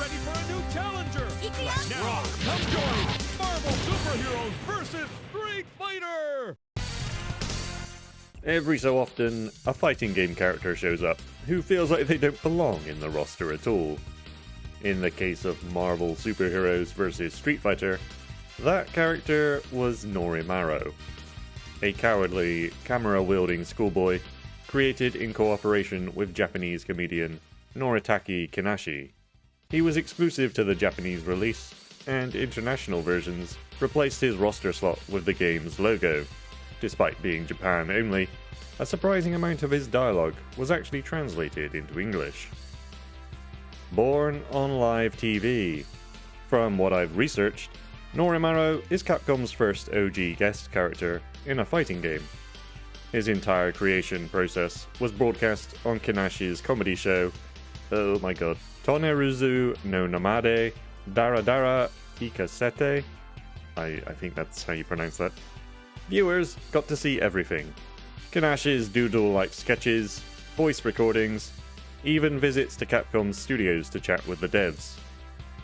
ready for a new challenger? Let's Now, come join Marvel Superheroes vs. Street Fighter! Every so often, a fighting game character shows up who feels like they don't belong in the roster at all. In the case of Marvel Superheroes vs. Street Fighter, that character was Norimaro, a cowardly, camera-wielding schoolboy created in cooperation with Japanese comedian Noritake Kinashi. He was exclusive to the Japanese release, and international versions replaced his roster slot with the game's logo. Despite being Japan only, a surprising amount of his dialogue was actually translated into English. Born on live TV. From what I've researched, Norimaro is Capcom's first OG guest character in a fighting game. His entire creation process was broadcast on Kinashi's comedy show, oh my god, Toneruzu no Namade Daradara Ikasete? I think that's how you pronounce that. Viewers got to see everything. Kinashi's doodle-like sketches, voice recordings, even visits to Capcom's studios to chat with the devs.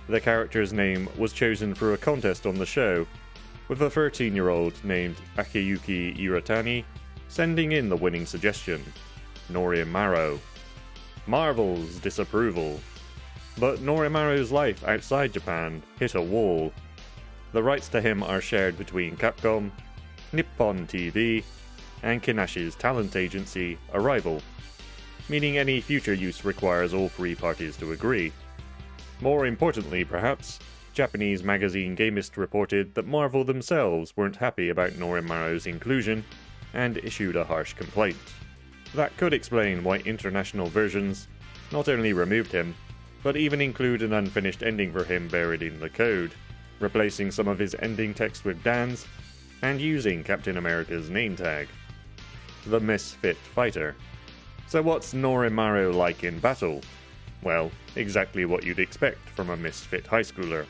The character's name was chosen through a contest on the show, with a 13-year-old named Akiyuki Iratani sending in the winning suggestion, Norimaro. Marvel's disapproval. But Norimaro's life outside Japan hit a wall. The rights to him are shared between Capcom, Nippon TV, and Kinashi's talent agency, Arrival, meaning any future use requires all three parties to agree. More importantly, perhaps, Japanese magazine Gamist reported that Marvel themselves weren't happy about Norimaro's inclusion and issued a harsh complaint. That could explain why international versions not only removed him, but even include an unfinished ending for him buried in the code, replacing some of his ending text with Dan's, and using Captain America's name tag. The Misfit Fighter. So what's Norimaro like in battle? Well, exactly what you'd expect from a misfit high schooler.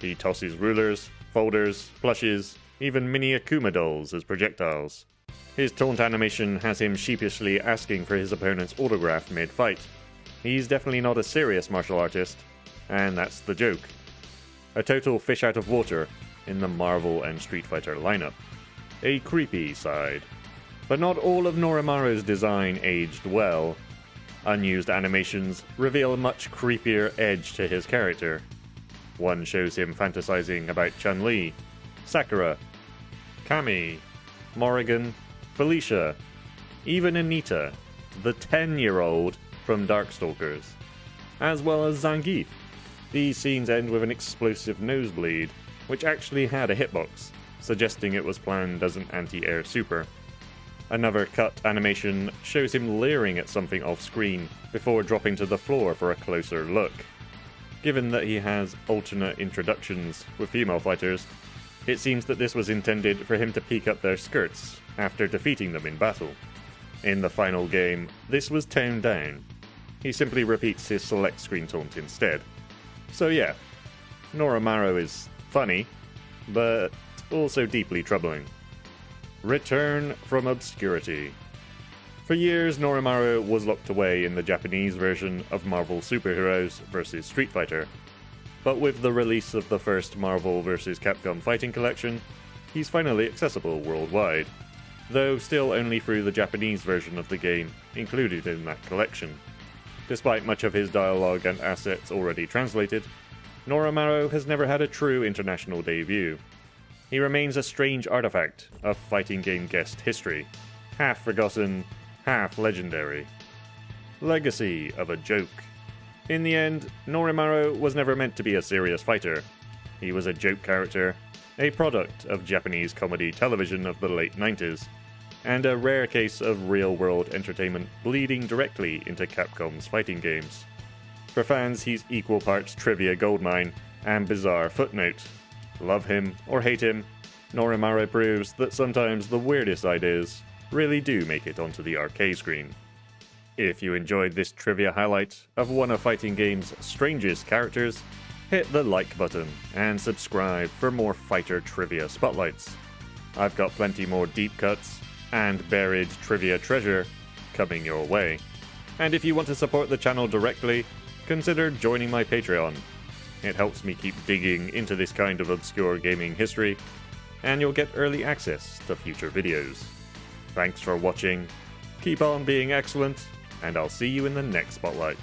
He tosses rulers, folders, plushes, even mini Akuma dolls as projectiles. His taunt animation has him sheepishly asking for his opponent's autograph mid-fight. He's definitely not a serious martial artist, and that's the joke. A total fish out of water in the Marvel and Street Fighter lineup. A creepy side. But not all of Norimaro's design aged well. Unused animations reveal a much creepier edge to his character. One shows him fantasizing about Chun-Li, Sakura, Kami, Morrigan, Felicia, even Anita, the 10-year-old from Darkstalkers, as well as Zangief. These scenes end with an explosive nosebleed, which actually had a hitbox, suggesting it was planned as an anti-air super. Another cut animation shows him leering at something off-screen before dropping to the floor for a closer look. Given that he has alternate introductions with female fighters, it seems that this was intended for him to peek up their skirts after defeating them in battle. In the final game, this was toned down. He simply repeats his select screen taunt instead. So yeah, Norimaro is funny, but also deeply troubling. Return from obscurity. For years, Norimaro was locked away in the Japanese version of Marvel Superheroes vs. Street Fighter, but with the release of the first Marvel vs. Capcom Fighting Collection, he's finally accessible worldwide, though still only through the Japanese version of the game included in that collection. Despite much of his dialogue and assets already translated, Norimaro has never had a true international debut. He remains a strange artifact of fighting game guest history, half forgotten, half legendary. Legacy of a joke. In the end, Norimaro was never meant to be a serious fighter. He was a joke character, a product of Japanese comedy television of the late 90s, and a rare case of real-world entertainment bleeding directly into Capcom's fighting games. For fans, he's equal parts trivia goldmine and bizarre footnote. Love him or hate him, Norimaro proves that sometimes the weirdest ideas really do make it onto the arcade screen. If you enjoyed this trivia highlight of one of fighting game's strangest characters, hit the like button and subscribe for more fighter trivia spotlights. I've got plenty more deep cuts and buried trivia treasure coming your way. And if you want to support the channel directly, consider joining my Patreon. It helps me keep digging into this kind of obscure gaming history, and you'll get early access to future videos. Thanks for watching, keep on being excellent, and I'll see you in the next Spotlight.